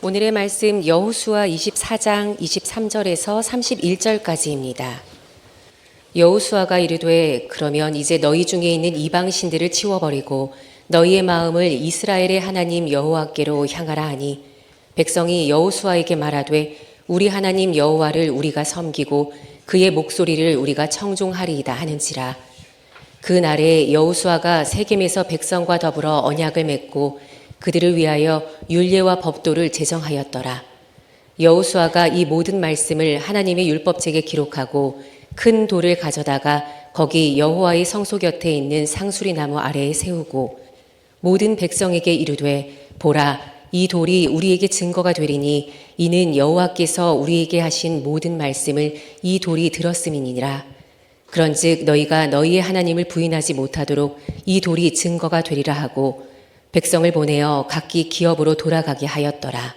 오늘의 말씀 여호수아 24장 23절에서 31절까지입니다. 여호수아가 이르되 그러면 이제 너희 중에 있는 이방 신들을 치워버리고 너희의 마음을 이스라엘의 하나님 여호와께로 향하라 하니 백성이 여호수아에게 말하되 우리 하나님 여호와를 우리가 섬기고 그의 목소리를 우리가 청종하리이다 하는지라. 그 날에 여호수아가 세겜에서 백성과 더불어 언약을 맺고 그들을 위하여 율례와 법도를 제정하였더라. 여호수아가 이 모든 말씀을 하나님의 율법책에 기록하고 큰 돌을 가져다가 거기 여호와의 성소 곁에 있는 상수리 나무 아래에 세우고 모든 백성에게 이르되 보라 이 돌이 우리에게 증거가 되리니 이는 여호와께서 우리에게 하신 모든 말씀을 이 돌이 들었음이니라. 그런즉 너희가 너희의 하나님을 부인하지 못하도록 이 돌이 증거가 되리라 하고 백성을 보내어 각기 기업으로 돌아가게 하였더라.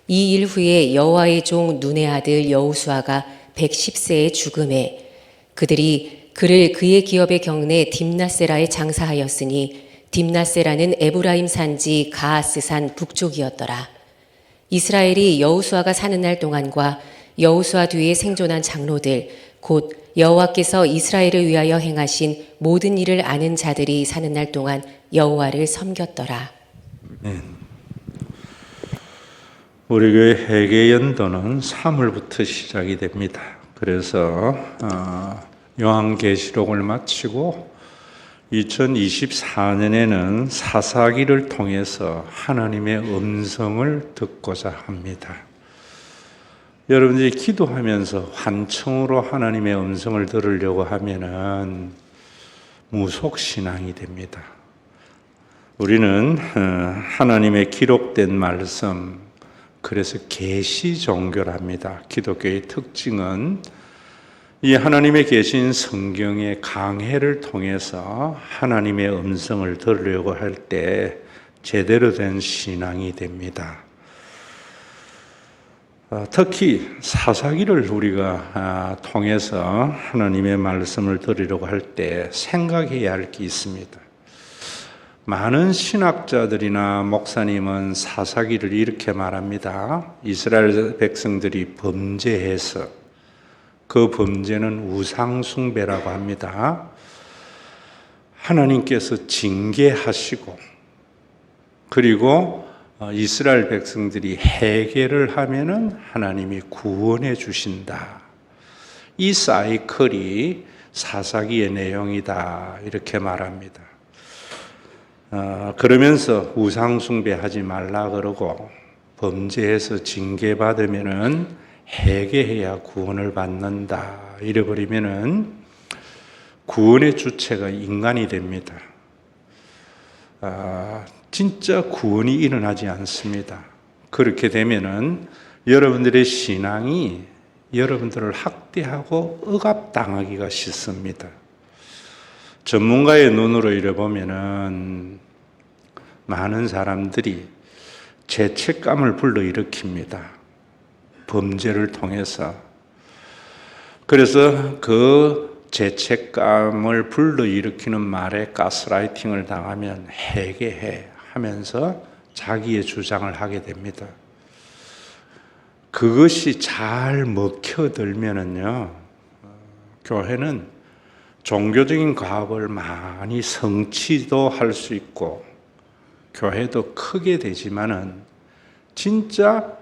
이 일 후에 여호와의 종 눈의 아들 여호수아가 110세에 죽음에 그들이 그를 그의 기업의 경내 딥나세라에 장사하였으니 딥나세라는 에브라임 산지 가하스산 북쪽이었더라. 이스라엘이 여호수아가 사는 날 동안과 여호수아 뒤에 생존한 장로들 곧 여호와께서 이스라엘을 위하여 행하신 모든 일을 아는 자들이 사는 날 동안 여호와를 섬겼더라. 우리 교회 회개 연도는 3월부터 시작이 됩니다. 그래서 요한계시록을 마치고 2024년에는 사사기를 통해서 하나님의 음성을 듣고자 합니다. 여러분들이 기도하면서 환청으로 하나님의 음성을 들으려고 하면은 무속신앙이 됩니다. 우리는 하나님의 기록된 말씀, 그래서 계시 종교랍니다. 기독교의 특징은 이 하나님의 계신 성경의 강해를 통해서 하나님의 음성을 들으려고 할 때 제대로 된 신앙이 됩니다. 특히 사사기를 우리가 통해서 하나님의 말씀을 들으려고 할 때 생각해야 할 게 있습니다. 많은 신학자들이나 목사님은 사사기를 이렇게 말합니다. 이스라엘 백성들이 범죄해서 그 범죄는 우상숭배라고 합니다. 하나님께서 징계하시고 그리고 이스라엘 백성들이 회개를 하면은 하나님이 구원해 주신다. 이 사이클이 사사기의 내용이다. 이렇게 말합니다. 그러면서 우상숭배하지 말라 그러고 범죄해서 징계받으면은 회개해야 구원을 받는다. 이래버리면은 구원의 주체가 인간이 됩니다. 진짜 구원이 일어나지 않습니다. 그렇게 되면은 여러분들의 신앙이 여러분들을 학대하고 억압당하기가 쉽습니다. 전문가의 눈으로 이래보면은 많은 사람들이 죄책감을 불러일으킵니다. 범죄를 통해서. 그래서 그 죄책감을 불러일으키는 말에 가스라이팅을 당하면 회개해 하면서 자기의 주장을 하게 됩니다. 그것이 잘 먹혀들면은요, 교회는 종교적인 과업을 많이 성취도 할 수 있고 교회도 크게 되지만은 진짜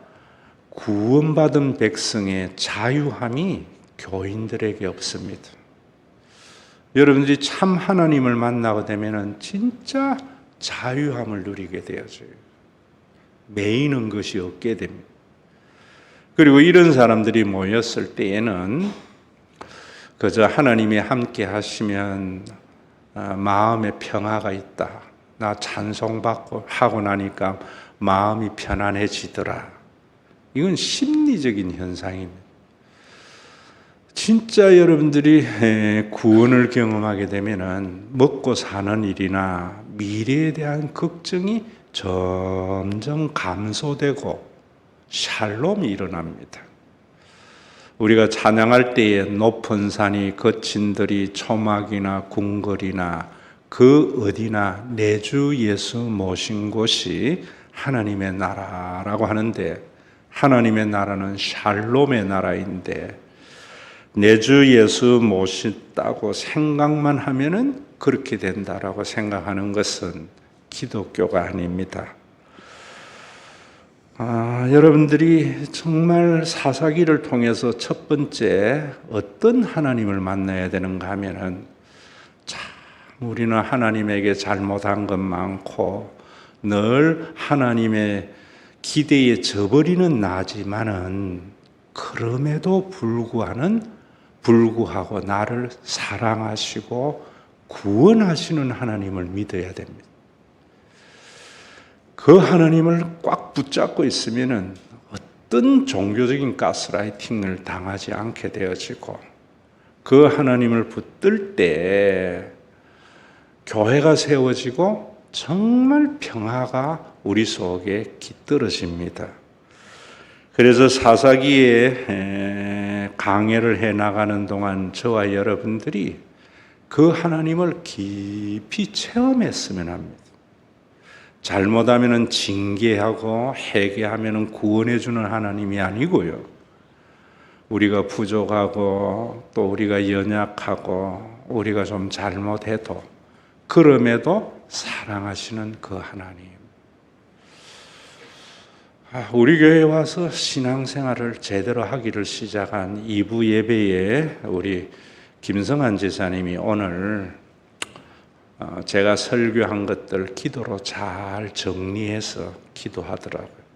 구원받은 백성의 자유함이 교인들에게 없습니다. 여러분들이 참 하나님을 만나게 되면은 진짜 자유함을 누리게 되어져요. 매이는 것이 없게 됩니다. 그리고 이런 사람들이 모였을 때에는 그저 하나님이 함께 하시면 마음에 평화가 있다. 나 찬송받고 하고 나니까 마음이 편안해지더라. 이건 심리적인 현상입니다. 진짜 여러분들이 구원을 경험하게 되면은 먹고 사는 일이나 미래에 대한 걱정이 점점 감소되고 샬롬이 일어납니다. 우리가 찬양할 때에 높은 산이 거친 들이 초막이나 궁궐이나 그 어디나 내 주 예수 모신 곳이 하나님의 나라라고 하는데, 하나님의 나라는 샬롬의 나라인데, 내 주 예수 모신다고 생각만 하면은 그렇게 된다라고 생각하는 것은 기독교가 아닙니다. 여러분들이 정말 사사기를 통해서 첫 번째 어떤 하나님을 만나야 되는가 하면은, 참 우리는 하나님에게 잘못한 것 많고 늘 하나님의 기대에 져버리는 나지만은, 그럼에도 불구하고 나를 사랑하시고 구원하시는 하나님을 믿어야 됩니다. 그 하나님을 꽉 붙잡고 있으면은 어떤 종교적인 가스라이팅을 당하지 않게 되어지고, 그 하나님을 붙들 때 교회가 세워지고 정말 평화가 우리 속에 깃들어집니다. 그래서 사사기에 강해를 해나가는 동안 저와 여러분들이 그 하나님을 깊이 체험했으면 합니다. 잘못하면 징계하고 회개하면 구원해주는 하나님이 아니고요. 우리가 부족하고 또 우리가 연약하고 우리가 좀 잘못해도 그럼에도 사랑하시는 그 하나님. 우리 교회에 와서 신앙생활을 제대로 하기를 시작한 2부 예배에 우리 김성한 지사님이 오늘 제가 설교한 것들 기도로 잘 정리해서 기도하더라고요.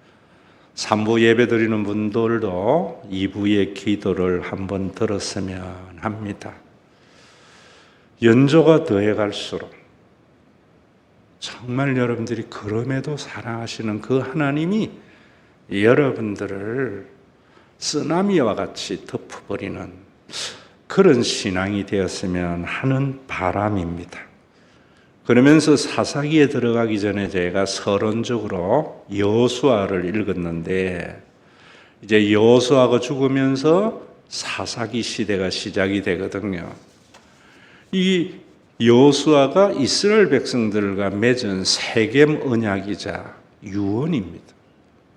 3부 예배 드리는 분들도 2부의 기도를 한번 들었으면 합니다. 연조가 더해갈수록 정말 여러분들이 그럼에도 사랑하시는 그 하나님이 여러분들을 쓰나미와 같이 덮어버리는 그런 신앙이 되었으면 하는 바람입니다. 그러면서 사사기에 들어가기 전에 제가 서론적으로 여호수아를 읽었는데, 이제 여호수아가 죽으면서 사사기 시대가 시작이 되거든요. 이 여호수아가 이스라엘 백성들과 맺은 세겜 언약이자 유언입니다.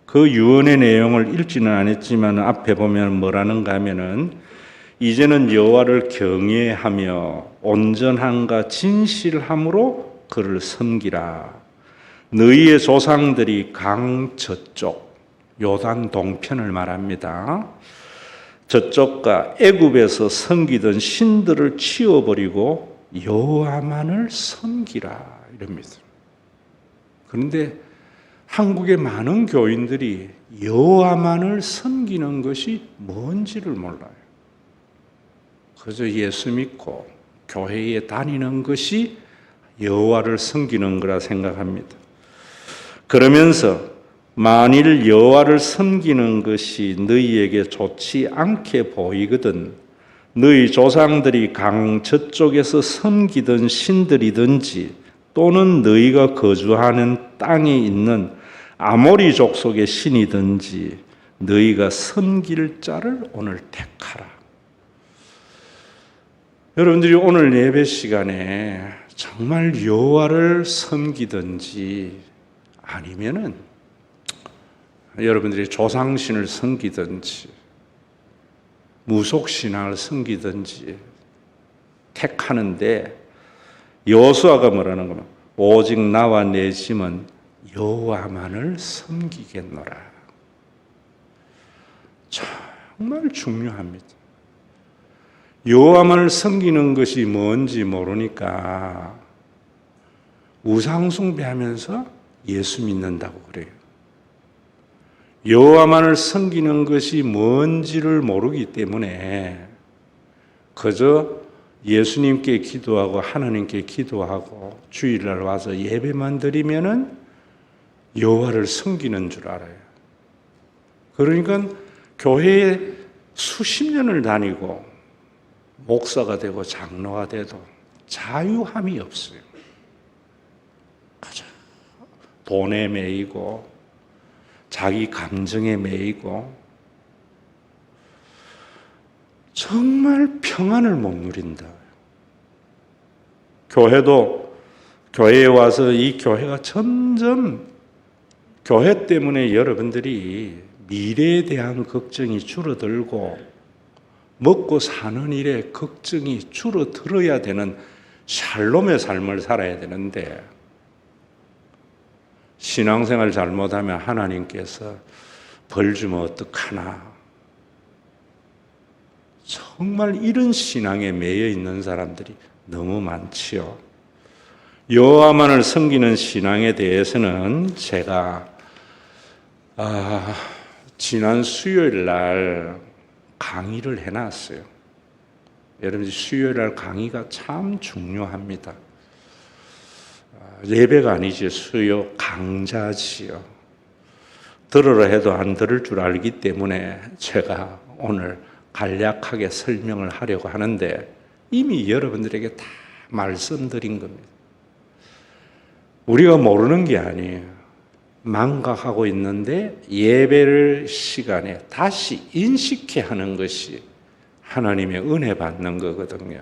그 유언의 내용을 읽지는 않았지만 앞에 보면 뭐라는가 하면은, 이제는 여호와를 경외하며 온전함과 진실함으로 그를 섬기라. 너희의 조상들이 강 저쪽, 요단 동편을 말합니다. 저쪽과 애굽에서 섬기던 신들을 치워버리고 여호와만을 섬기라 이럽니다. 그런데 한국의 많은 교인들이 여호와만을 섬기는 것이 뭔지를 몰라요. 그저 예수 믿고 교회에 다니는 것이 여호와를 섬기는 거라 생각합니다. 그러면서 만일 여호와를 섬기는 것이 너희에게 좋지 않게 보이거든 너희 조상들이 강 저쪽에서 섬기던 신들이든지 또는 너희가 거주하는 땅에 있는 아모리 족속의 신이든지 너희가 섬길 자를 오늘 택하라. 여러분들이 오늘 예배 시간에 정말 여호와를 섬기든지 아니면은 여러분들이 조상신을 섬기든지 무속신앙을 섬기든지 택하는데, 여호수아가 뭐라는 거냐? 오직 나와 내 짐은 여호와만을 섬기겠노라. 정말 중요합니다. 여호와만을 섬기는 것이 뭔지 모르니까 우상 숭배하면서 예수 믿는다고 그래요. 여호와만을 섬기는 것이 뭔지를 모르기 때문에 그저 예수님께 기도하고 하나님께 기도하고 주일날 와서 예배만 드리면은 여호와를 섬기는 줄 알아요. 그러니까 교회에 수십 년을 다니고 목사가 되고 장로가 돼도 자유함이 없어요. 그저 돈에 매이고 자기 감정에 매이고 정말 평안을 못 누린다. 교회도 교회에 와서 이 교회가 점점 교회 때문에 여러분들이 미래에 대한 걱정이 줄어들고 먹고 사는 일에 걱정이 줄어들어야 되는 샬롬의 삶을 살아야 되는데, 신앙생활 잘못하면 하나님께서 벌 주면 어떡하나, 정말 이런 신앙에 매여 있는 사람들이 너무 많지요. 여호와만을 섬기는 신앙에 대해서는 제가 지난 수요일 날 강의를 해놨어요. 여러분, 수요일 날 강의가 참 중요합니다. 예배가 아니지 수요 강좌지요. 들으라 해도 안 들을 줄 알기 때문에 제가 오늘 간략하게 설명을 하려고 하는데, 이미 여러분들에게 다 말씀드린 겁니다. 우리가 모르는 게 아니에요. 망각하고 있는데 예배를 시간에 다시 인식해야 하는 것이 하나님의 은혜 받는 거거든요.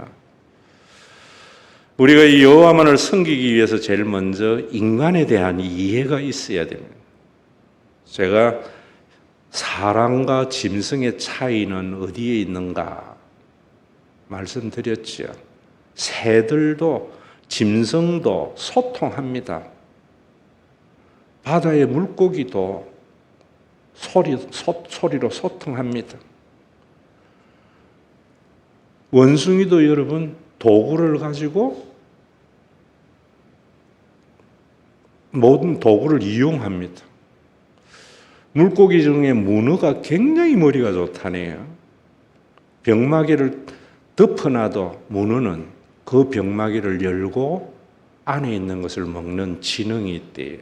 우리가 이 여호와만을 섬기기 위해서 제일 먼저 인간에 대한 이해가 있어야 됩니다. 제가 사람과 짐승의 차이는 어디에 있는가 말씀드렸죠. 새들도 짐승도 소통합니다. 바다의 물고기도 소리로 소통합니다. 원숭이도 여러분 도구를 가지고 모든 도구를 이용합니다. 물고기 중에 문어가 굉장히 머리가 좋다네요. 병마개를 덮어놔도 문어는 그 병마개를 열고 안에 있는 것을 먹는 지능이 있대요.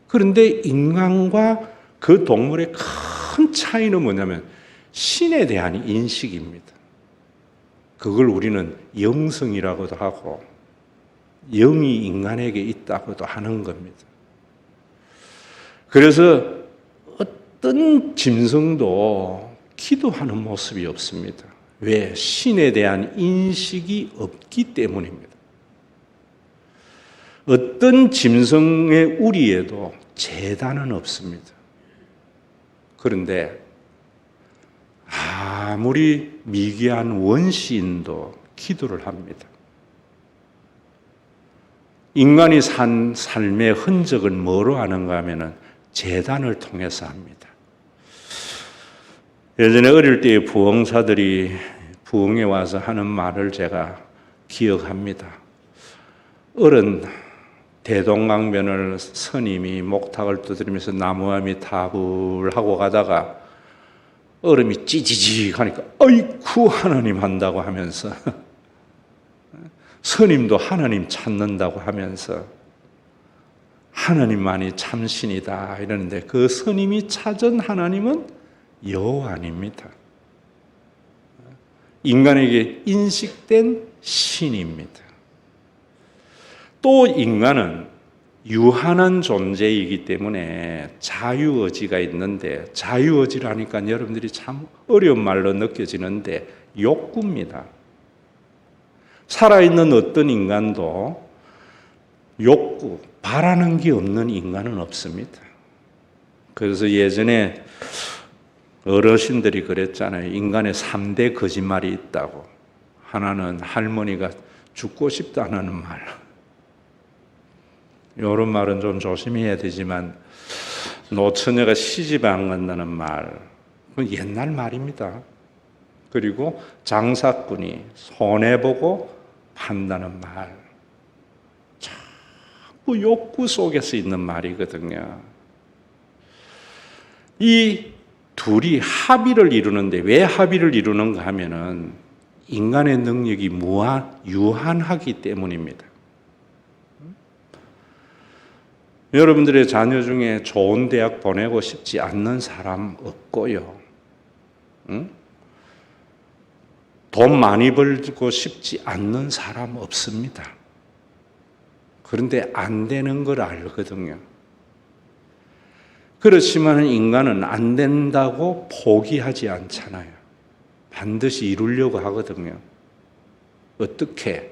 그런데 인간과 그 동물의 큰 차이는 뭐냐면 신에 대한 인식입니다. 그걸 우리는 영성이라고도 하고 영이 인간에게 있다고도 하는 겁니다. 그래서 어떤 짐승도 기도하는 모습이 없습니다. 왜? 신에 대한 인식이 없기 때문입니다. 어떤 짐승의 우리에도 제단은 없습니다. 그런데 아무리 미개한 원시인도 기도를 합니다. 인간이 산 삶의 흔적은 뭐로 아는가 하면은 제단을 통해서 합니다. 예전에 어릴 때 부흥사들이 부흥에 와서 하는 말을 제가 기억합니다. 어른 대동강변을 스님이 목탁을 두드리면서 나무함이 타불 하고 가다가 얼음이 찌지직 하니까 어이쿠 하나님 한다고 하면서 스님도 하나님 찾는다고 하면서 하나님만이 참신이다 이러는데, 그 스님이 찾은 하나님은 여호와입니다. 인간에게 인식된 신입니다. 또 인간은 유한한 존재이기 때문에 자유의지가 있는데, 자유의지라니까 여러분들이 참 어려운 말로 느껴지는데 욕구입니다. 살아있는 어떤 인간도 욕구, 바라는 게 없는 인간은 없습니다. 그래서 예전에 어르신들이 그랬잖아요. 인간의 3대 거짓말이 있다고. 하나는 할머니가 죽고 싶다는 말. 이런 말은 좀 조심해야 되지만, 노처녀가 시집 안 간다는 말, 그건 옛날 말입니다. 그리고 장사꾼이 손해보고 판다는 말, 자꾸 욕구 속에서 있는 말이거든요. 이 둘이 합의를 이루는데, 왜 합의를 이루는가 하면은 인간의 능력이 유한하기 때문입니다. 여러분들의 자녀 중에 좋은 대학 보내고 싶지 않는 사람 없고요. 응? 돈 많이 벌고 싶지 않는 사람 없습니다. 그런데 안 되는 걸 알거든요. 그렇지만 인간은 안 된다고 포기하지 않잖아요. 반드시 이루려고 하거든요. 어떻게?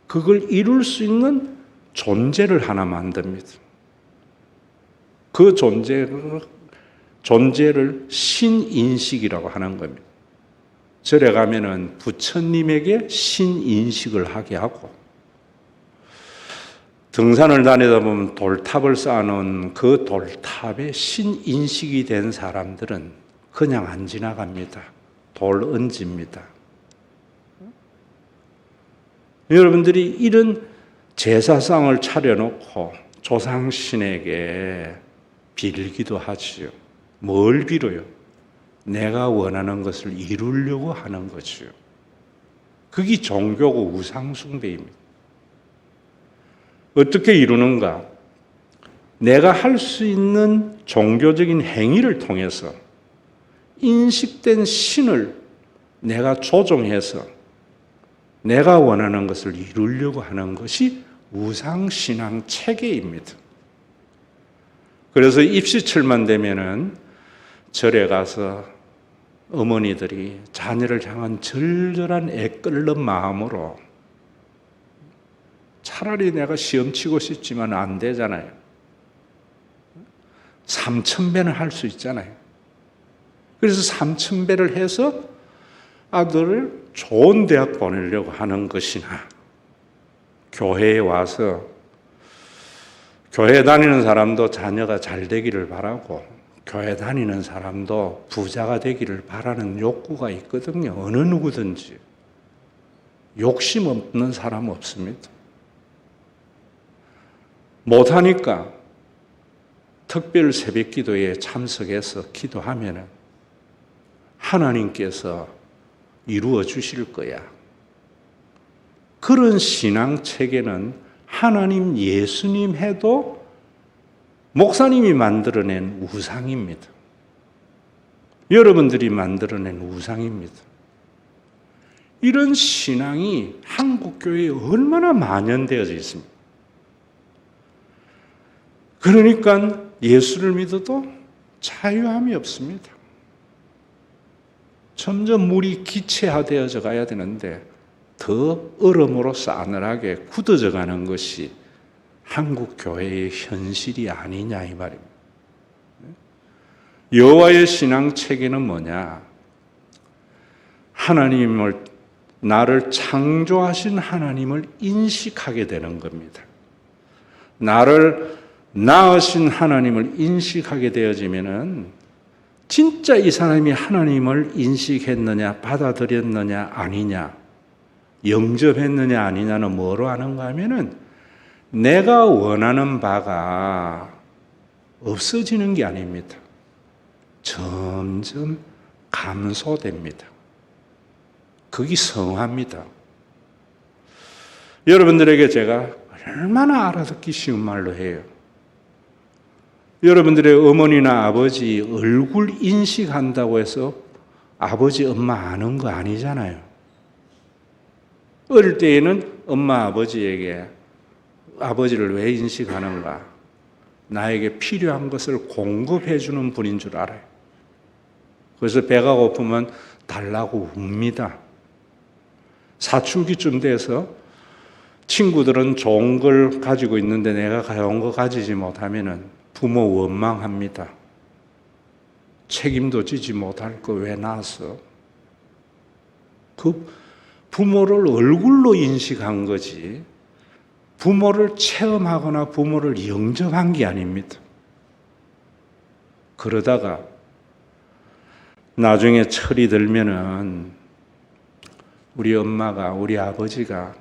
그걸 이룰 수 있는 존재를 하나 만듭니다. 그 존재를 신인식이라고 하는 겁니다. 절에 가면은 부처님에게 신인식을 하게 하고, 등산을 다니다 보면 돌탑을 쌓아놓은 그 돌탑에 신인식이 된 사람들은 그냥 안 지나갑니다. 돌 얹습니다. 여러분들이 이런 제사상을 차려놓고 조상신에게 빌기도 하지요. 뭘 빌어요? 내가 원하는 것을 이루려고 하는 거지요. 그게 종교고 우상숭배입니다. 어떻게 이루는가? 내가 할 수 있는 종교적인 행위를 통해서 인식된 신을 내가 조종해서 내가 원하는 것을 이루려고 하는 것이 우상신앙 체계입니다. 그래서 입시철만 되면은 절에 가서 어머니들이 자녀를 향한 절절한 애끓는 마음으로, 차라리 내가 시험 치고 싶지만 안 되잖아요. 3000배는 할 수 있잖아요. 그래서 3000배를 해서 아들을 좋은 대학 보내려고 하는 것이나, 교회에 와서 교회 다니는 사람도 자녀가 잘 되기를 바라고, 교회 다니는 사람도 부자가 되기를 바라는 욕구가 있거든요. 어느 누구든지. 욕심 없는 사람 없습니다. 못하니까 특별 새벽 기도에 참석해서 기도하면은 하나님께서 이루어 주실 거야. 그런 신앙 체계는 하나님, 예수님 해도 목사님이 만들어낸 우상입니다. 여러분들이 만들어낸 우상입니다. 이런 신앙이 한국 교회에 얼마나 만연되어져 있습니다. 그러니까 예수를 믿어도 자유함이 없습니다. 점점 물이 기체화되어져 가야 되는데 더 얼음으로 싸늘하게 굳어져 가는 것이 한국 교회의 현실이 아니냐 이 말입니다. 여호와의 신앙 체계는 뭐냐? 하나님을, 나를 창조하신 하나님을 인식하게 되는 겁니다. 나를 낳으신 하나님을 인식하게 되어지면은 진짜 이 사람이 하나님을 인식했느냐, 받아들였느냐, 아니냐, 영접했느냐, 아니냐는 뭐로 아는가 하면은 내가 원하는 바가 없어지는 게 아닙니다. 점점 감소됩니다. 그게 성화입니다. 여러분들에게 제가 얼마나 알아듣기 쉬운 말로 해요. 여러분들의 어머니나 아버지 얼굴 인식한다고 해서 아버지, 엄마 아는 거 아니잖아요. 어릴 때에는 엄마, 아버지에게 아버지를 왜 인식하는가? 나에게 필요한 것을 공급해 주는 분인 줄 알아요. 그래서 배가 고프면 달라고 웁니다. 사춘기쯤 돼서 친구들은 좋은 걸 가지고 있는데 내가 좋은 거 가지지 못하면은 부모 원망합니다. 책임도 지지 못할 거 왜 낳았어? 그 부모를 얼굴로 인식한 거지 부모를 체험하거나 부모를 영접한 게 아닙니다. 그러다가 나중에 철이 들면은 우리 엄마가, 우리 아버지가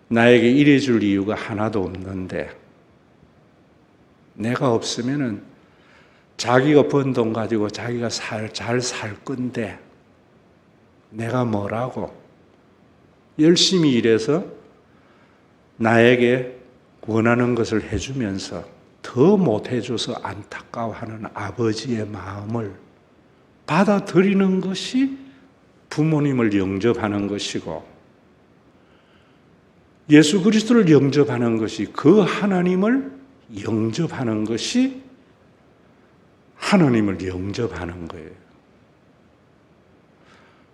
나에게 이래줄 이유가 하나도 없는데 내가 없으면은 자기가 번 돈 가지고 자기가 잘 살 건데 내가 뭐라고 열심히 일해서 나에게 원하는 것을 해주면서 더 못해줘서 안타까워하는 아버지의 마음을 받아들이는 것이 부모님을 영접하는 것이고 예수 그리스도를 영접하는 것이 그 하나님을 영접하는 것이 하나님을 영접하는 거예요.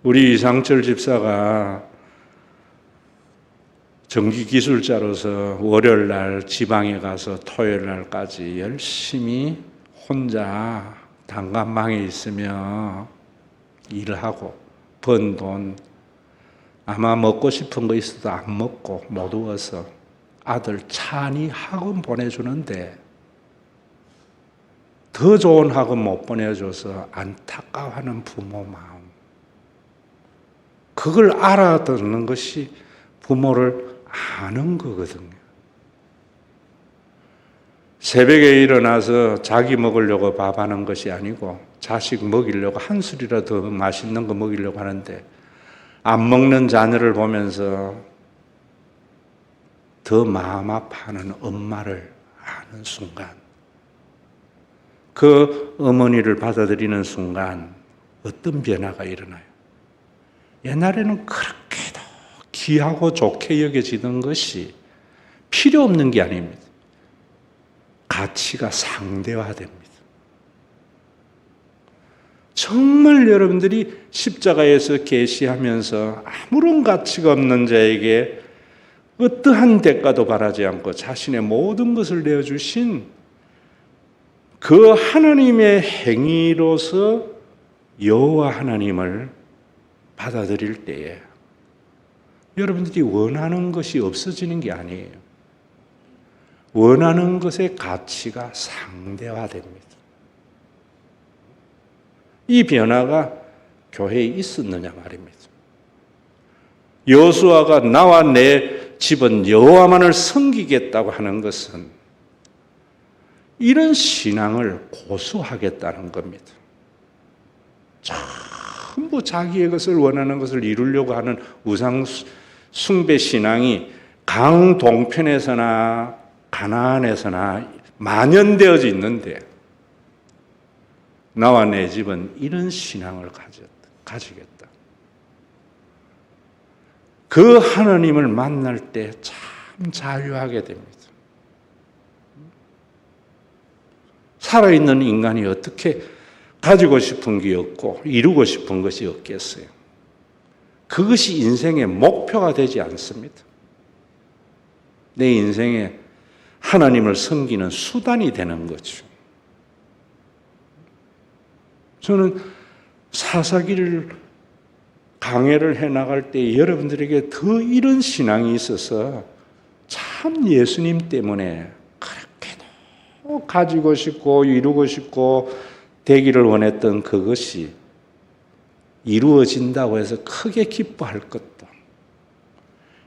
우리 이상철 집사가 전기기술자로서 월요일 날 지방에 가서 토요일 날까지 열심히 혼자 단칸방에 있으며 일하고 번 돈 아마 먹고 싶은 거 있어도 안 먹고 못 누워서 아들 찬이 학원 보내주는데 더 좋은 학원 못 보내줘서 안타까워하는 부모 마음, 그걸 알아듣는 것이 부모를 아는 거거든요. 새벽에 일어나서 자기 먹으려고 밥하는 것이 아니고 자식 먹이려고 한 술이라도 더 맛있는 거 먹이려고 하는데 안 먹는 자녀를 보면서 더 마음 아파하는 엄마를 아는 순간, 그 어머니를 받아들이는 순간 어떤 변화가 일어나요? 옛날에는 그렇게도 귀하고 좋게 여겨지던 것이 필요 없는 게 아닙니다. 가치가 상대화됩니다. 정말 여러분들이 십자가에서 계시하면서 아무런 가치가 없는 자에게 어떠한 대가도 바라지 않고 자신의 모든 것을 내어주신 그 하나님의 행위로서 여호와 하나님을 받아들일 때에 여러분들이 원하는 것이 없어지는 게 아니에요. 원하는 것의 가치가 상대화됩니다. 이 변화가 교회에 있었느냐 말입니다. 여호수아가 나와 내 집은 여호와만을 섬기겠다고 하는 것은 이런 신앙을 고수하겠다는 겁니다. 전부 자기의 것을 원하는 것을 이루려고 하는 우상 숭배 신앙이 강동편에서나 가나안에서나 만연되어져 있는데 나와 내 집은 이런 신앙을 가지겠다. 그 하나님을 만날 때 참 자유하게 됩니다. 살아있는 인간이 어떻게 가지고 싶은 게 없고 이루고 싶은 것이 없겠어요? 그것이 인생의 목표가 되지 않습니다. 내 인생에 하나님을 섬기는 수단이 되는 거죠. 저는 사사기를 강해를 해나갈 때 여러분들에게 더 이런 신앙이 있어서 참 예수님 때문에 그렇게도 가지고 싶고 이루고 싶고 되기를 원했던 그것이 이루어진다고 해서 크게 기뻐할 것도,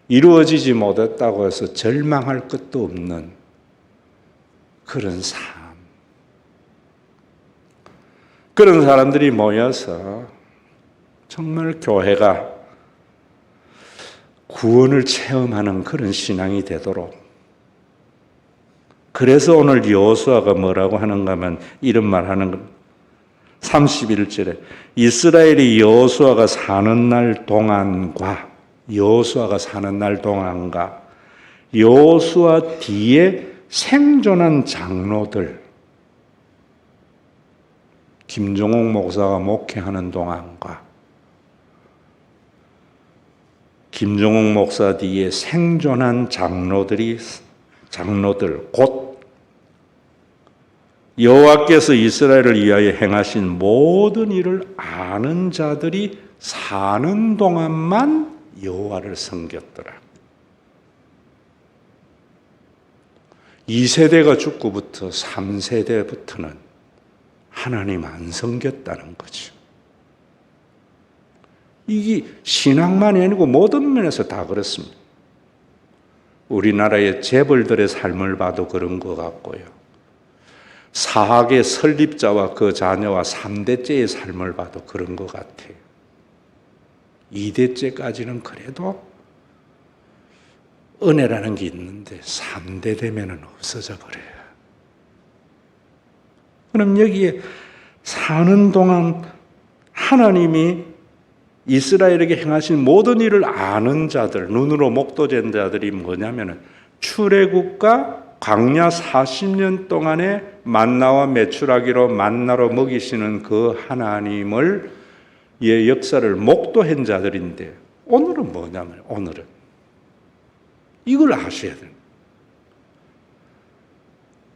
이루어지지 못했다고 해서 절망할 것도 없는 그런 삶. 그런 사람들이 모여서 정말 교회가 구원을 체험하는 그런 신앙이 되도록, 그래서 오늘 여호수아가 뭐라고 하는가 하면 이런 말 하는 겁니다. 31절에 이스라엘이 여호수아가 사는 날 동안과 여호수아 뒤에 생존한 장로들, 김종옥 목사가 목회하는 동안과 김종옥 목사 뒤에 생존한 장로들 곧 여호와께서 이스라엘을 위하여 행하신 모든 일을 아는 자들이 사는 동안만 여호와를 섬겼더라. 2세대가 죽고부터 3세대부터는 하나님 안 섬겼다는 거죠. 이게 신앙만이 아니고 모든 면에서 다 그렇습니다. 우리나라의 재벌들의 삶을 봐도 그런 것 같고요. 사학의 설립자와 그 자녀와 3대째의 삶을 봐도 그런 것 같아요. 2대째까지는 그래도 은혜라는 게 있는데 3대 되면은 없어져 버려요. 그럼 여기에 사는 동안 하나님이 이스라엘에게 행하신 모든 일을 아는 자들, 눈으로 목도된 자들이 뭐냐면은 출애굽과 광야 40년 동안에 만나와 메추라기로 만나로 먹이시는 그 하나님을 의 역사를 목도한 자들인데, 오늘은 뭐냐면 오늘은 이걸 아셔야 돼요.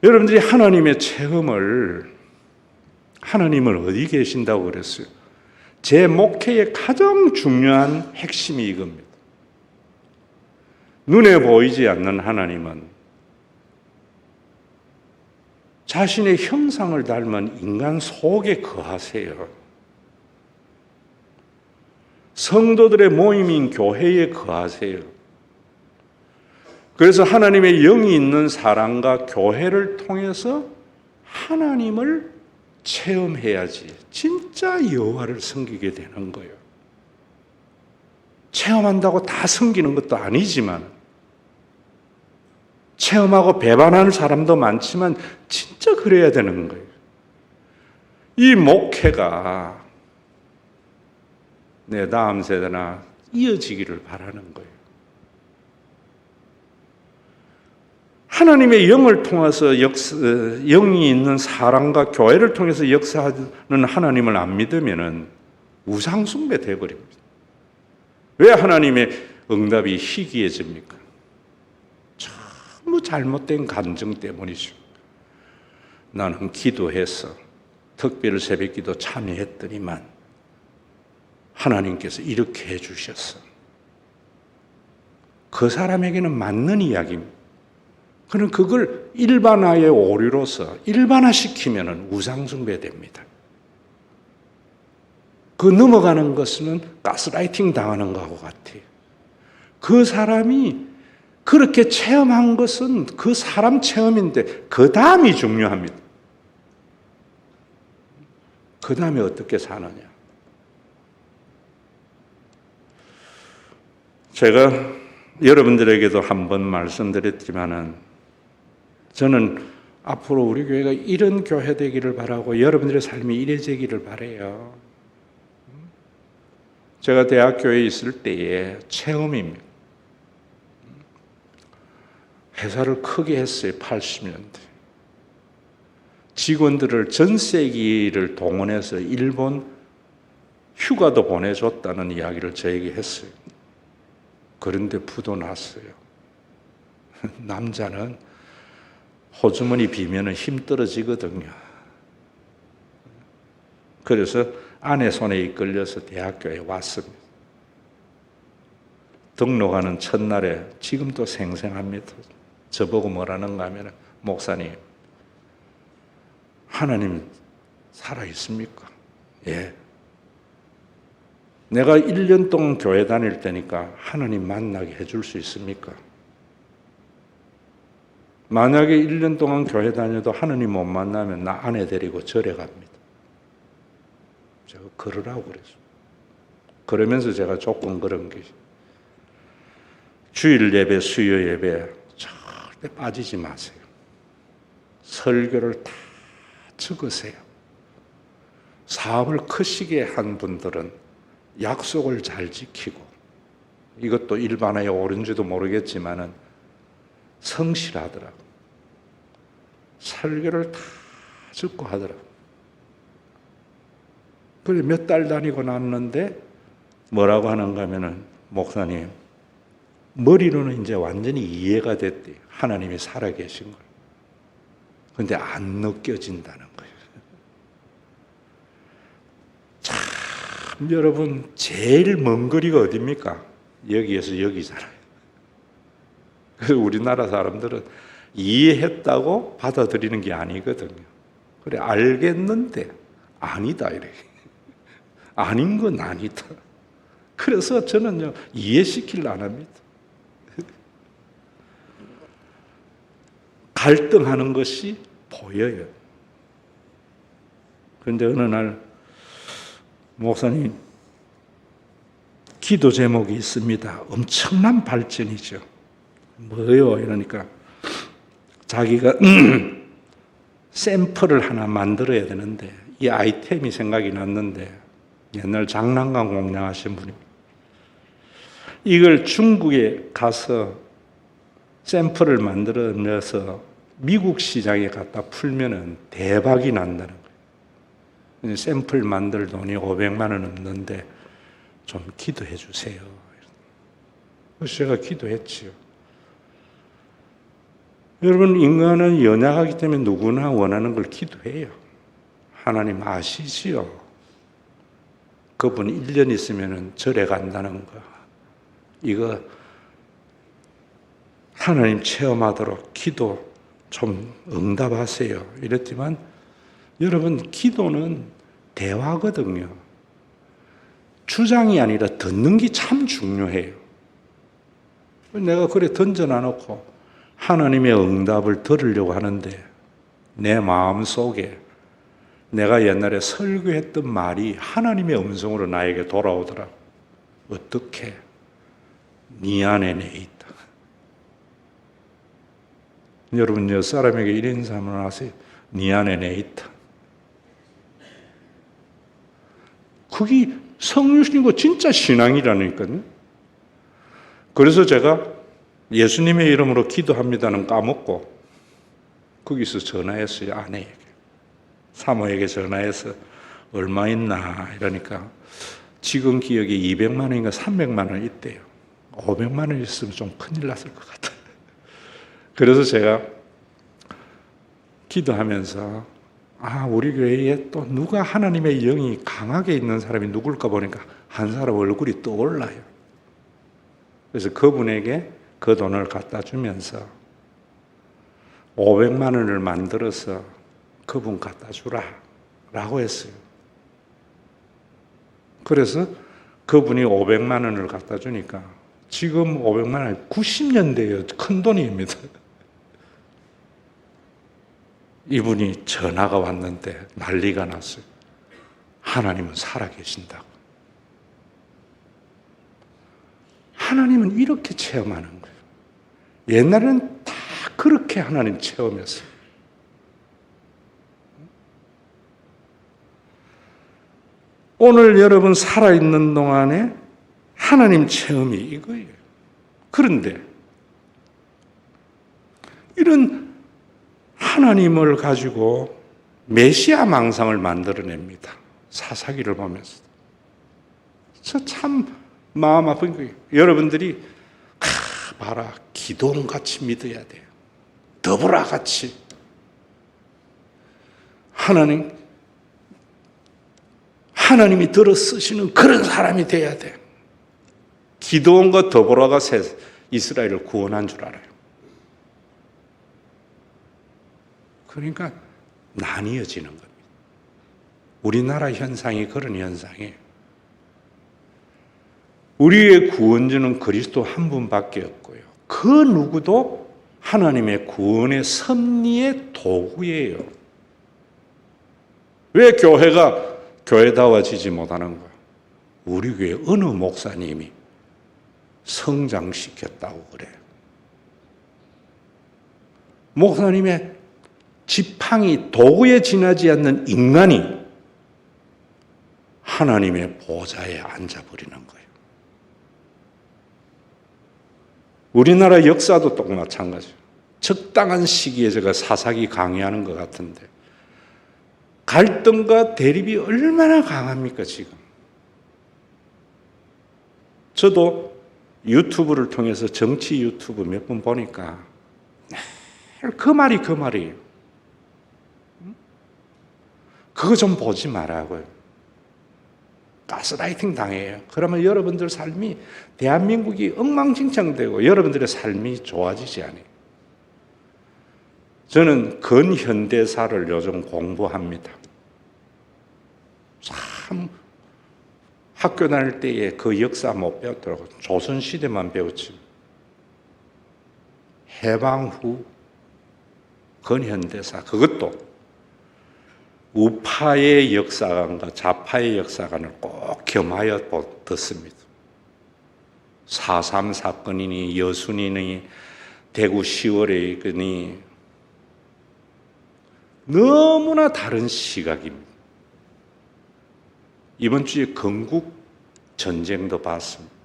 여러분들이 하나님의 체험을, 하나님은 어디 계신다고 그랬어요? 제 목회의 가장 중요한 핵심이 이겁니다. 눈에 보이지 않는 하나님은 자신의 형상을 닮은 인간 속에 거하세요. 성도들의 모임인 교회에 거하세요. 그래서 하나님의 영이 있는 사람과 교회를 통해서 하나님을 체험해야지 진짜 여호와를 섬기게 되는 거예요. 체험한다고 다 섬기는 것도 아니지만, 체험하고 배반하는 사람도 많지만 진짜 그래야 되는 거예요. 이 목회가 내 다음 세대나 이어지기를 바라는 거예요. 하나님의 영을 통해서 영이 있는 사람과 교회를 통해서 역사하는 하나님을 안 믿으면 우상숭배 되어버립니다. 왜 하나님의 응답이 희귀해집니까? 전부 잘못된 감정 때문이죠. 나는 기도해서 특별 새벽기도 참여했더니만 하나님께서 이렇게 해주셨어. 그 사람에게는 맞는 이야기입니다. 그는 그걸 일반화의 오류로서 일반화시키면 우상숭배됩니다. 그 넘어가는 것은 가스라이팅 당하는 것하고 같아요. 그 사람이 그렇게 체험한 것은 그 사람 체험인데 그 다음이 중요합니다. 그 다음에 어떻게 사느냐. 제가 여러분들에게도 한번 말씀드렸지만은 저는 앞으로 우리 교회가 이런 교회 되기를 바라고 여러분들의 삶이 이래지기를 바라요. 제가 대학교에 있을 때의 체험입니다. 회사를 크게 했어요. 80년대. 직원들을 전세기를 동원해서 일본 휴가도 보내줬다는 이야기를 저에게 했어요. 그런데 부도 났어요. 남자는 호주머니 비면은 힘 떨어지거든요. 그래서 아내 손에 이끌려서 대학교에 왔습니다. 등록하는 첫날에 지금도 생생합니다. 저보고 뭐라는가 하면, 목사님, 하나님 살아있습니까? 예. 내가 1년 동안 교회 다닐 때니까 하나님 만나게 해줄 수 있습니까? 만약에 1년 동안 교회 다녀도 하나님 못 만나면 나 아내 데리고 절에 갑니다. 제가 그러라고 그랬어요. 그러면서 제가 조금 그런 게, 주일 예배, 수요 예배 절대 빠지지 마세요. 설교를 다 적으세요. 사업을 크시게 한 분들은 약속을 잘 지키고, 이것도 일반화에 옳은지도 모르겠지만은 성실하더라고. 설교를 다 듣고 하더라고. 그래 몇 달 다니고 났는데 뭐라고 하는가 하면은, 목사님, 머리로는 이제 완전히 이해가 됐대요. 하나님이 살아계신 걸. 근데 안 느껴진다는 거예요. 참, 여러분, 제일 먼 거리가 어디입니까? 여기에서 여기잖아요. 그래서 우리나라 사람들은 이해했다고 받아들이는 게 아니거든요. 그래, 알겠는데 아니다 이래. 아닌 건 아니다. 그래서 저는요, 이해시키려 안 합니다. 갈등하는 것이 보여요. 그런데 어느 날, 목사님, 기도 제목이 있습니다. 엄청난 발전이죠. 뭐예요? 이러니까 자기가 샘플을 하나 만들어야 되는데, 이 아이템이 생각이 났는데, 옛날 장난감 공략하신 분입니다. 이걸 중국에 가서 샘플을 만들어내서 미국 시장에 갖다 풀면은 대박이 난다는 거예요. 샘플 만들 돈이 500만 원 없는데 좀 기도해 주세요. 그래서 제가 기도했지요. 여러분, 인간은 연약하기 때문에 누구나 원하는 걸 기도해요. 하나님 아시지요? 그분 1년 있으면 절에 간다는 거. 이거 하나님 체험하도록 기도 좀 응답하세요. 이랬지만 여러분, 기도는 대화거든요. 주장이 아니라 듣는 게 참 중요해요. 내가 그래 던져놔놓고 하나님의 응답을 들으려고 하는데 내 마음 속에 내가 옛날에 설교했던 말이 하나님의 음성으로 나에게 돌아오더라고. 어떻게? 네 안에 내 있다. 여러분, 여 사람에게 이런 인사 한번 하세요. 네 안에 내 있다. 그게 성령이고 진짜 신앙이라니까요. 그래서 제가 예수님의 이름으로 기도합니다는 까먹고 거기서 전화했어요. 아내에게. 사모에게 전화해서 얼마 있나 이러니까 지금 기억에 200만 원인가 300만 원 있대요. 500만 원 있으면 좀 큰일 났을 것 같아요. 그래서 제가 기도하면서 우리 교회에 또 누가 하나님의 영이 강하게 있는 사람이 누굴까 보니까 한 사람 얼굴이 떠올라요. 그래서 그분에게 그 돈을 갖다 주면서 500만 원을 만들어서 그분 갖다 주라 라고 했어요. 그래서 그분이 500만 원을 갖다 주니까 지금 500만 원이 90년 대예요. 큰 돈입니다. 이분이 전화가 왔는데 난리가 났어요. 하나님은 살아계신다고. 하나님은 이렇게 체험하는 거예요. 옛날에는 다 그렇게 하나님 체험했어요. 오늘 여러분 살아있는 동안에 하나님 체험이 이거예요. 그런데 이런 하나님을 가지고 메시아 망상을 만들어냅니다. 사사기를 보면서. 저 참 마음 아픈 거예요. 여러분들이 봐라, 기도원같이 믿어야 돼요. 더불어같이 하나님이 들어 쓰시는 그런 사람이 돼야 돼. 기도원과 더불어가 이스라엘을 구원한 줄 알아요. 그러니까 나뉘어지는 겁니다. 우리나라 현상이 그런 현상이에요. 우리의 구원주는 그리스도 한 분밖에 없고요. 그 누구도 하나님의 구원의 섭리의 도구예요. 왜 교회가 교회다워지지 못하는 거예요? 우리 교회 어느 목사님이 성장시켰다고 그래요. 목사님의 지팡이 도구에 지나지 않는 인간이 하나님의 보좌에 앉아버리는 거예요. 우리나라 역사도 똑 마찬가지예요. 적당한 시기에 제가 사사기 강의하는 것 같은데 갈등과 대립이 얼마나 강합니까 지금. 저도 유튜브를 통해서 정치 유튜브 몇 번 보니까 그 말이에요. 그거 좀 보지 말라고요. 가스라이팅 당해요. 그러면 여러분들 삶이 대한민국이 엉망진창되고 여러분들의 삶이 좋아지지 않아요. 저는 근현대사를 요즘 공부합니다. 참 학교 다닐 때에 그 역사 못 배웠더라고요. 조선시대만 배웠지. 해방 후 근현대사, 그것도 우파의 역사관과 좌파의 역사관을 꼭 겸하여 듣습니다. 4.3 사건이니 여순이니 대구 10월의 거니 너무나 다른 시각입니다. 이번 주에 건국 전쟁도 봤습니다.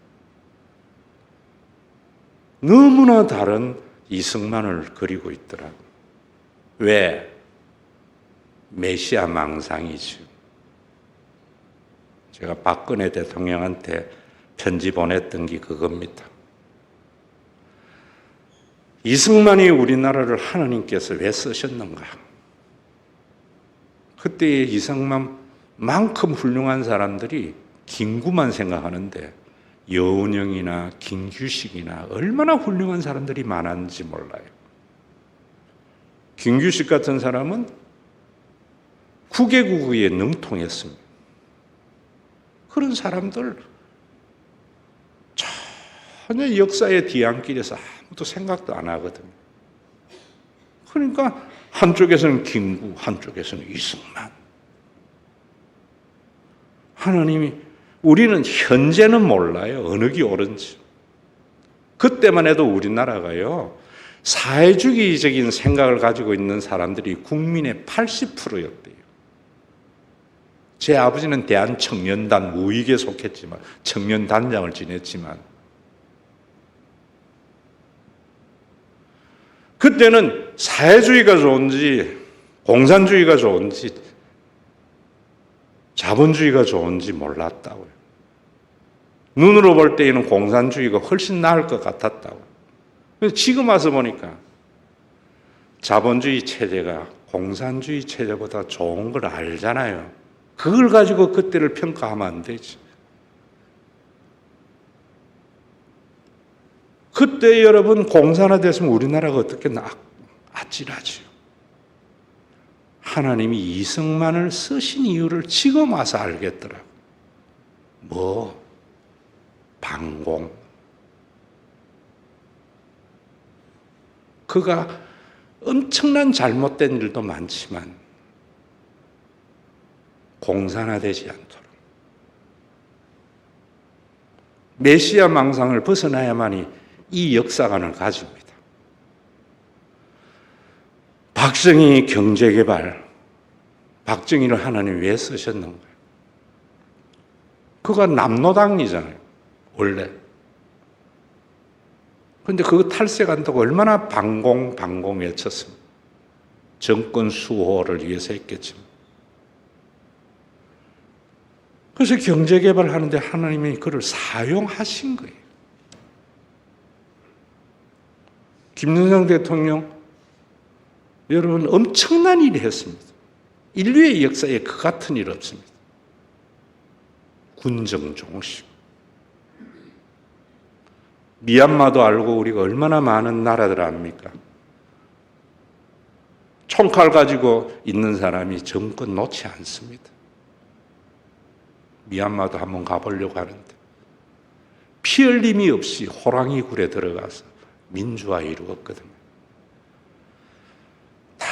너무나 다른 이승만을 그리고 있더라고요. 왜? 메시아 망상이죠. 제가 박근혜 대통령한테 편지 보냈던 게 그겁니다. 이승만이 우리나라를 하나님께서 왜 쓰셨는가? 그때 이승만만큼 훌륭한 사람들이 김구만 생각하는데 여운형이나 김규식이나 얼마나 훌륭한 사람들이 많았는지 몰라요. 김규식 같은 사람은 국외국어에 능통했습니다. 그런 사람들 전혀 역사의 뒤안길에서 아무도 생각도 안 하거든요. 그러니까 한쪽에서는 김구, 한쪽에서는 이승만. 하나님이 우리는 현재는 몰라요. 어느 게 옳은지. 그때만 해도 우리나라가요. 사회주의적인 생각을 가지고 있는 사람들이 국민의 80%였대요. 제 아버지는 대한청년단 우익에 속했지만 청년단장을 지냈지만 그때는 사회주의가 좋은지 공산주의가 좋은지 자본주의가 좋은지 몰랐다고요. 눈으로 볼 때에는 공산주의가 훨씬 나을 것 같았다고. 지금 와서 보니까 자본주의 체제가 공산주의 체제보다 좋은 걸 알잖아요. 그걸 가지고 그때를 평가하면 안 되지. 그때 여러분 공산화 됐으면 우리나라가 어떻게 아찔하지요. 하나님이 이승만을 쓰신 이유를 지금 와서 알겠더라고. 방공. 그가 엄청난 잘못된 일도 많지만 공산화되지 않도록 메시아 망상을 벗어나야만이 이 역사관을 가집니다. 박정희 경제개발, 박정희를 하나님 왜 쓰셨는가? 그가 남노당이잖아요, 원래. 그런데 그거 탈세간다고 얼마나 방공 외쳤습니까? 정권 수호를 위해서 했겠지만. 그래서 경제개발 하는데 하나님이 그를 사용하신 거예요. 김대중 대통령, 여러분 엄청난 일을 했습니다. 인류의 역사에 그 같은 일 없습니다. 군정종식. 미얀마도 알고 우리가 얼마나 많은 나라들 압니까? 총칼 가지고 있는 사람이 정권 놓지 않습니다. 미얀마도 한번 가보려고 하는데 피 흘림이 없이 호랑이 굴에 들어가서 민주화 이루었거든요. 다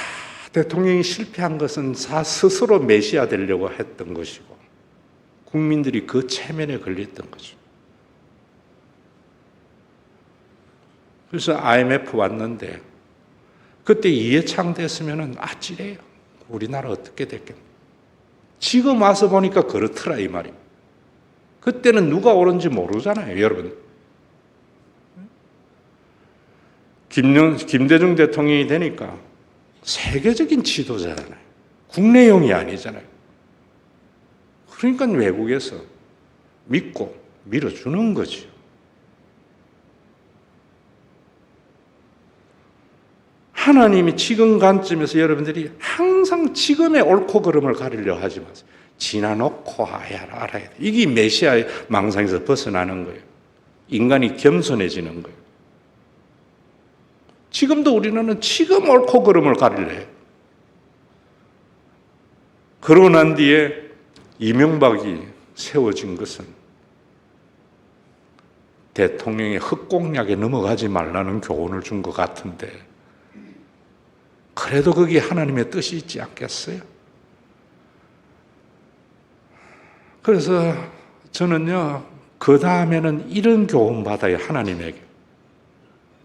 대통령이 실패한 것은 다 스스로 메시아 되려고 했던 것이고 국민들이 그 체면에 걸렸던 거죠. 그래서 IMF 왔는데 그때 이해창 됐으면 아찔해요. 우리나라 어떻게 됐겠나. 지금 와서 보니까 그렇더라 이 말입니다. 그때는 누가 옳은지 모르잖아요, 여러분. 김대중 대통령이 되니까 세계적인 지도자잖아요. 국내용이 아니잖아요. 그러니까 외국에서 믿고 밀어주는 거죠. 하나님이 지금 관점에서 여러분들이 항상 지금의 옳고 그름을 가리려 하지 마세요. 지나놓고 알아야 돼. 이게 메시아의 망상에서 벗어나는 거예요. 인간이 겸손해지는 거예요. 지금도 우리는 지금 옳고 그름을 가리려 해요. 그러고 난 뒤에 이명박이 세워진 것은 대통령의 흑공약에 넘어가지 말라는 교훈을 준 것 같은데 그래도 그게 하나님의 뜻이 있지 않겠어요? 그래서 저는요, 그 다음에는 이런 교훈 받아요, 하나님에게.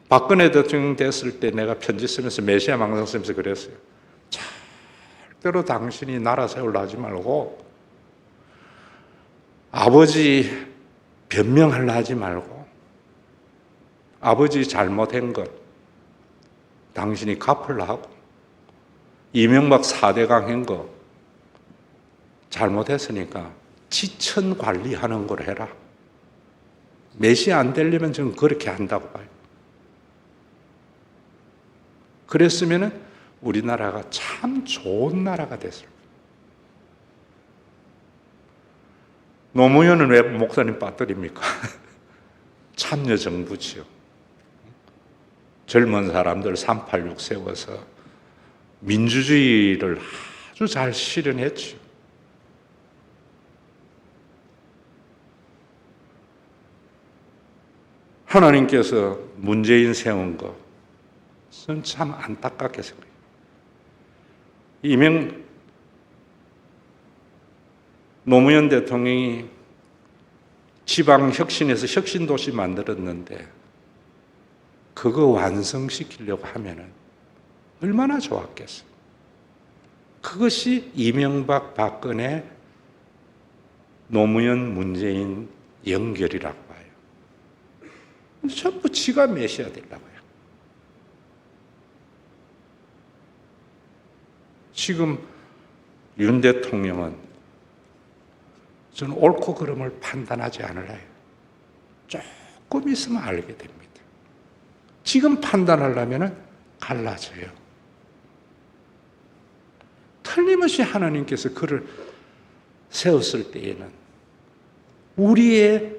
박근혜 대통령 됐을 때 내가 편지 쓰면서 메시아 망상 쓰면서 그랬어요. 절대로 당신이 나라 세우려 하지 말고 아버지 변명하려 하지 말고 아버지 잘못한 것 당신이 갚으려 하고 이명박 4대강 한 거 잘못했으니까 지천 관리하는 걸 해라. 메시아 안 되려면 저는 그렇게 한다고 봐요. 그랬으면 우리나라가 참 좋은 나라가 됐을 거예요. 노무현은 왜 목사님 빠뜨립니까? 참여정부지요. 젊은 사람들 386 세워서 민주주의를 아주 잘 실현했죠. 하나님께서 문재인 세운 것은 참 안타깝게 생각해요. 노무현 대통령이 지방혁신에서 혁신도시 만들었는데 그거 완성시키려고 하면은 얼마나 좋았겠어요. 그것이 이명박, 박근혜, 노무현, 문재인 연결이라고 봐요. 전부 지가 메셔야 되려고 해요. 지금 윤 대통령은 저는 옳고 그름을 판단하지 않을래요. 조금 있으면 알게 됩니다. 지금 판단하려면 갈라져요. 틀림없이 하나님께서 그를 세웠을 때에는 우리의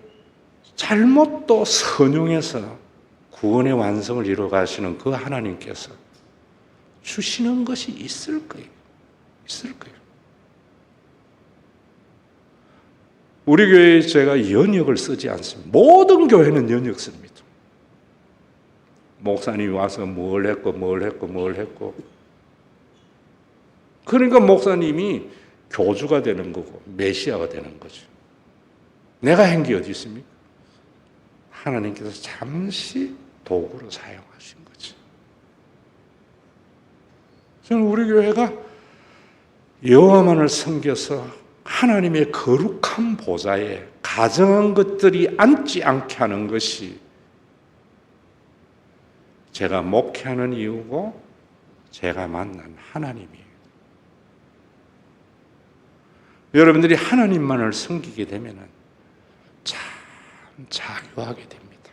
잘못도 선용해서 구원의 완성을 이루어 가시는 그 하나님께서 주시는 것이 있을 거예요. 있을 거예요. 우리 교회에 제가 연역을 쓰지 않습니다. 모든 교회는 연역 씁니다. 목사님이 와서 뭘 했고. 그러니까 목사님이 교주가 되는 거고 메시아가 되는 거죠. 내가 한 게 어디 있습니까? 하나님께서 잠시 도구로 사용하신 거죠. 저는 우리 교회가 여호와만을 섬겨서 하나님의 거룩한 보좌에 가정한 것들이 앉지 않게 하는 것이 제가 목회하는 이유고 제가 만난 하나님이에요. 여러분들이 하나님만을 섬기게 되면 참 자유하게 됩니다.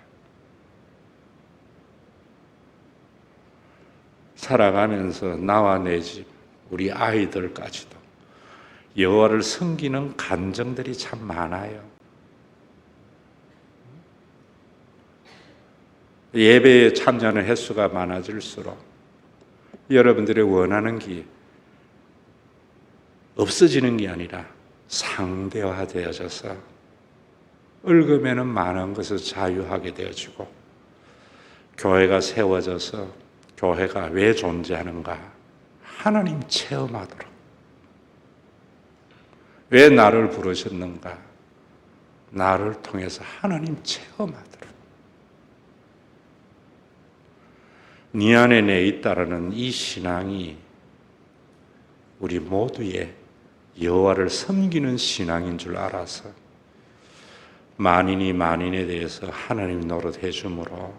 살아가면서 나와 내 집, 우리 아이들까지도 여호와를 섬기는 감정들이 참 많아요. 예배에 참여하는 횟수가 많아질수록 여러분들이 원하는 게 없어지는 게 아니라 상대화되어져서 얽으면은 많은 것을 자유하게 되어지고 교회가 세워져서 교회가 왜 존재하는가 하나님 체험하도록 왜 나를 부르셨는가 나를 통해서 하나님 체험하도록 네 안에 내 있다라는 이 신앙이 우리 모두의 여호와를 섬기는 신앙인 줄 알아서 만인이 만인에 대해서 하나님 노릇해 주므로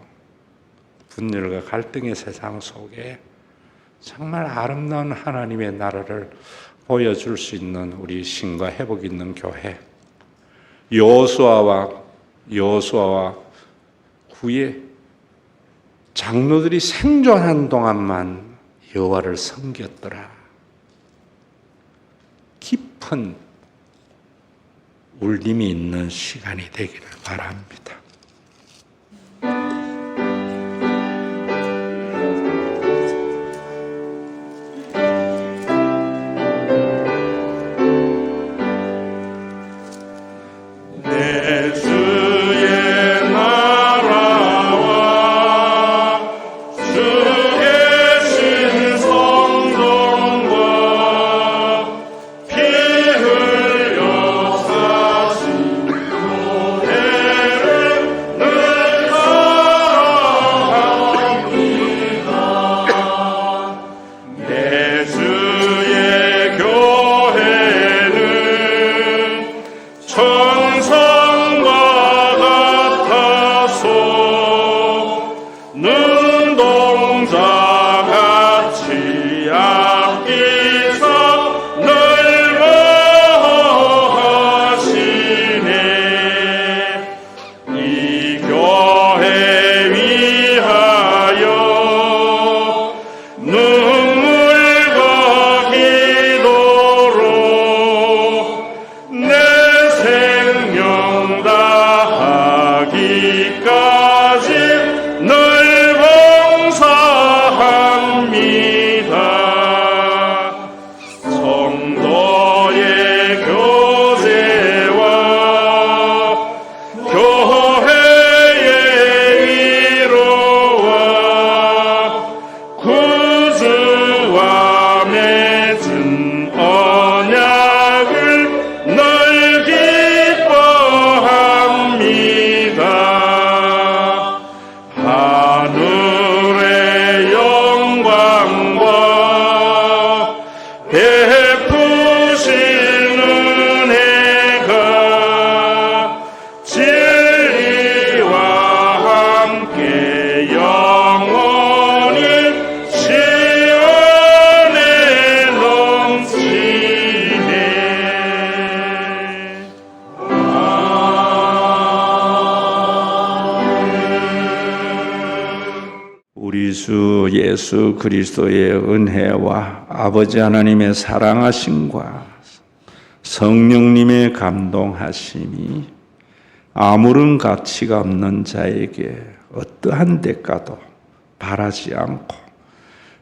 분열과 갈등의 세상 속에 정말 아름다운 하나님의 나라를 보여줄 수 있는 우리 신과 회복 있는 교회 여호수아와 후에 장로들이 생존한 동안만 여호와를 섬겼더라. 깊은 울림이 있는 시간이 되기를 바랍니다. 내 주의 나라와 주의 신성전과 피 흘려 사신 교회를 주 예수 그리스도의 은혜와 아버지 하나님의 사랑하심과 성령님의 감동하심이 아무런 가치가 없는 자에게 어떠한 대가도 바라지 않고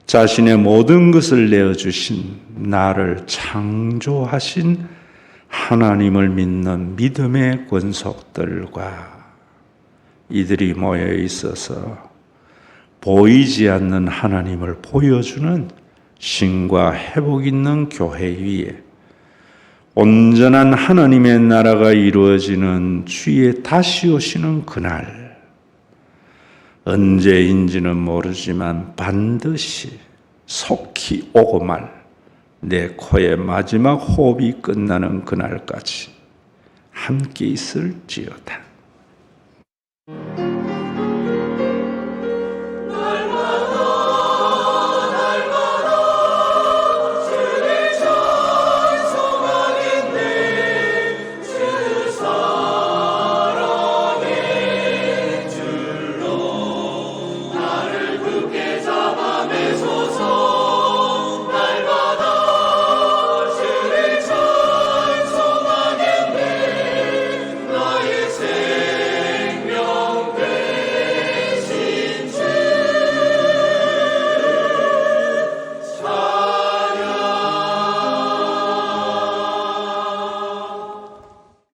자신의 모든 것을 내어주신 나를 창조하신 하나님을 믿는 믿음의 권속들과 이들이 모여 있어서 보이지 않는 하나님을 보여주는 신과 회복 있는 교회 위에 온전한 하나님의 나라가 이루어지는 주의 다시 오시는 그날, 언제인지는 모르지만 반드시 속히 오고 말 내 코의 마지막 호흡이 끝나는 그날까지 함께 있을지어다.